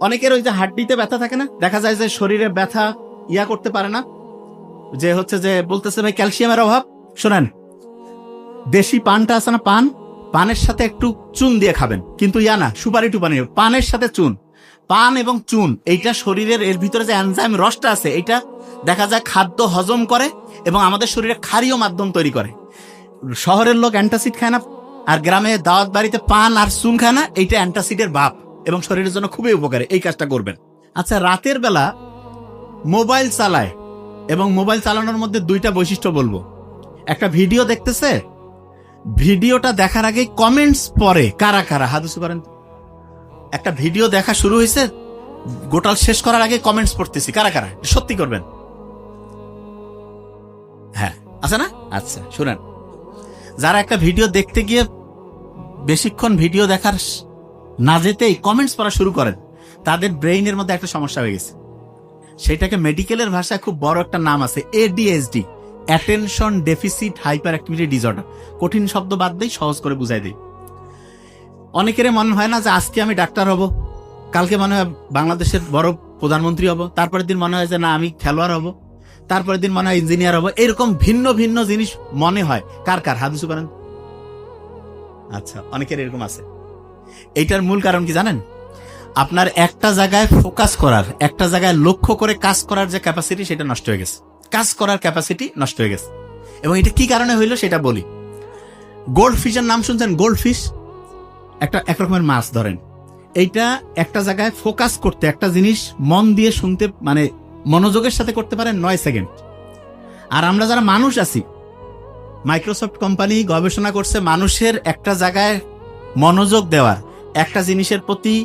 অনেকের ওই যে হাড্ডিতে ব্যথা থাকে না, দেখা যায় যে শরীরে ব্যথা করতে পারে না, যে হচ্ছে যে বলতেছে ভাই ক্যালসিয়ামের অভাব। শোনেন, দেশি পানটা আছে না, পানের সাথে একটু চুন দিয়ে খাবেন, কিন্তু না সুপারি টুপানি, পানের সাথে চুন। পান এবং চুন এইটা শরীরের এর ভিতরে যে এনজাইম রসটা আছে এইটা দেখা যায় খাদ্য হজম করে এবং আমাদের শরীরে ক্ষারীয় মাধ্যম তৈরি করে। শহরের লোক অ্যান্টাসিড খায় না, আর গ্রামে দাওয়াত বাড়িতে পান আর চুন খায় না, এইটা অ্যান্টাসিডের ভাব এবং শরীরের জন্য খুবই উপকারী। এই কাজটা করবেন। আচ্ছা, রাতের বেলা মোবাইল চালায় এবং মোবাইল চালানোর মধ্যে দুইটা বৈশিষ্ট্য বলবো। একটা ভিডিও দেখতেছে, ভিডিওটা দেখার আগে কমেন্টস পড়ে। কারা কারা হাত উঁচু করেন। একটা ভিডিও দেখা শুরু হয়েছে, গোটাল শেষ করার আগে কমেন্টস পড়তেছি। কারা কারা সত্যি করবেন? হ্যাঁ, আছে না? আচ্ছা শুনেন, যারা একটা ভিডিও দেখতে গিয়ে বেশিক্ষণ ভিডিও দেখার না যেতেই কমেন্টস পড়া শুরু করেন, তাদের ব্রেইনের মধ্যে একটা সমস্যা হয়ে গেছে। সেটাকে মেডিকেলের ভাষায় খুব বড় একটা নাম আছে, ADHD, attention deficit hyper activity disorder. কঠিন শব্দ বাদ দেই, সহজ করে বুঝাই দিই। অনেকের মনে হয় না যে আজকে আমি ডাক্তার হব, কালকে মনে হয় বাংলাদেশের বড় প্রধানমন্ত্রী হব, তারপরের দিন মনে হয় যে না আমি খেলোয়াড় হব, তারপরের দিন মনে হয় ইঞ্জিনিয়ার হব। এরকম ভিন্ন ভিন্ন জিনিস মনে হয়। কার কার হাত উঁচু করেন। আচ্ছা, অনেকের এরকম আছে। এইটার মূল কারণ কি জানেন? আপনার একটা জায়গায় ফোকাস করার, একটা জায়গায় লক্ষ্য করে কাজ করার যে ক্যাপাসিটি, সেটা নষ্ট হয়ে গেছে। কাজ করার ক্যাপাসিটি নষ্ট হয়ে গেছে। এবং এটা কি কারণে হইলো সেটা বলি। গোল্ড ফিশের নাম শুনছেন? গোল্ড ফিশ একটা একরকমের মাছ। ধরেন, এইটা একটা জায়গায় ফোকাস করতে, একটা জিনিস মন দিয়ে শুনতে, মানে মনোযোগের সাথে করতে পারে 9 সেকেন্ড। আর আমরা যারা মানুষ আছি, মাইক্রোসফট কোম্পানি গবেষণা করছে মানুষের একটা জায়গায় মনোযোগ দেওয়ার, একটা জিনিসের প্রতি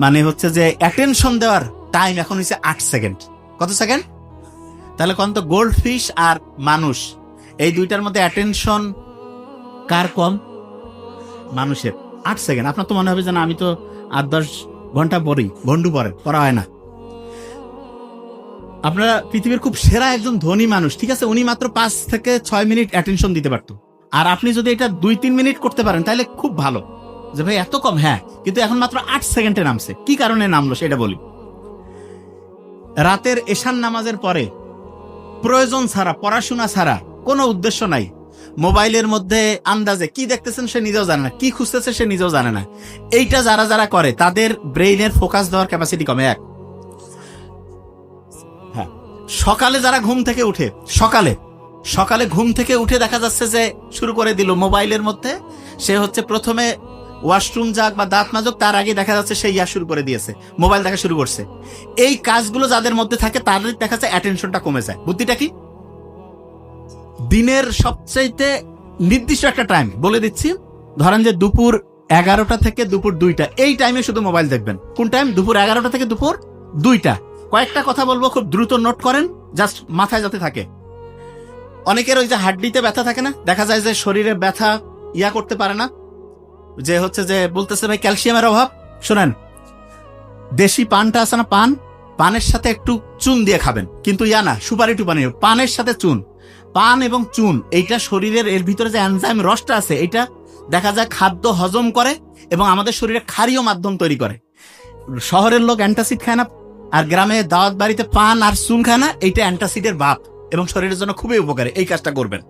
মানে হচ্ছে যে অ্যাটেনশন দেওয়ার টাইম এখন হচ্ছে 8 সেকেন্ড। কত সেকেন্ড? তাহলে কোন তো গোল্ড ফিশ আর মানুষ, এই দুইটার মধ্যে অ্যাটেনশন কার কম? মানুষের। 8 সেকেন্ড। আপনার তো মনে হবে যে না আমি তো 8-10 ঘন্টা পড়ি, ভন্ডু পড়া হয় না। আপনারা পৃথিবীর খুব সেরা একজন ধনী মানুষ, ঠিক আছে, উনি মাত্র 5 থেকে 6 মিনিট অ্যাটেনশন দিতে পারতো। আর আপনি যদি এটা 2-3 মিনিট করতে পারেন তাহলে খুব ভালো। যে ভাই এত কম, হ্যাঁ, কিন্তু এখন মাত্র 8 সেকেন্ডে নামছে। কি কারণে নামলো সেটা বলি। রাতের এশান নামাজের পরে প্রয়োজন ছাড়া, পড়াশোনা ছাড়া, কোনো উদ্দেশ্য নাই, মোবাইলের মধ্যে আন্দাজে কি দেখতেছেন সে নিজেও জানে না, কি খুঁজতেছে সে নিজেও জানে না। এইটা যারা যারা করে তাদের ব্রেইনের ফোকাস দেওয়ার ক্যাপাসিটি কমে। এক, হ্যাঁ, সকালে যারা ঘুম থেকে উঠে, সকালে ঘুম থেকে উঠে দেখা যাচ্ছে যে শুরু করে দিল মোবাইলের মধ্যে, সে হচ্ছে প্রথমে ওয়াশরুম যাক বা দাঁত মাজুক, তার আগে দেখা যাচ্ছে সে শুরু করে দিয়েছে, মোবাইল দেখা শুরু করছে। এই কাজগুলো যাদের মধ্যে থাকে তাদের দেখা যাচ্ছে অ্যাটেনশনটা কমে যায়। বুদ্ধিটা কি? দিনের সবচাইতে নির্দিষ্ট একটা টাইম বলে দিচ্ছি, ধরেন যে দুপুর 11টা থেকে দুপুর 2টা, এই টাইমে শুধু মোবাইল দেখবেন। কোন টাইম? দুপুর 11টা থেকে দুপুর 2টা। কয়েকটা কথা বলবো, খুব দ্রুত নোট করেন, জাস্ট মাথায় যাতে থাকে। অনেকের ওই যে হাড্ডিতে ব্যথা থাকে না, দেখা যায় যে শরীরে ব্যথা করতে পারে না, যে হচ্ছে যে বলতেছে ভাই ক্যালসিয়ামের অভাব। শোনেন, দেশি পানটা আছে না, পানের সাথে একটু চুন দিয়ে খাবেন, কিন্তু না সুপারি টুপানি, পানের সাথে চুন। পান এবং চুন এইটা শরীরের এর ভিতরে যে এনজাইম রসটা আছে এইটা দেখা যায় খাদ্য হজম করে এবং আমাদের শরীরে ক্ষারীয় মাধ্যম তৈরি করে। শহরের লোক অ্যান্টাসিড খায় না, আর গ্রামে দাওয়াত বাড়িতে পান আর চুন খায় না, এইটা অ্যান্টাসিডের ভাব এবং শরীরের জন্য খুবই উপকারী। এই কাজটা করবেন।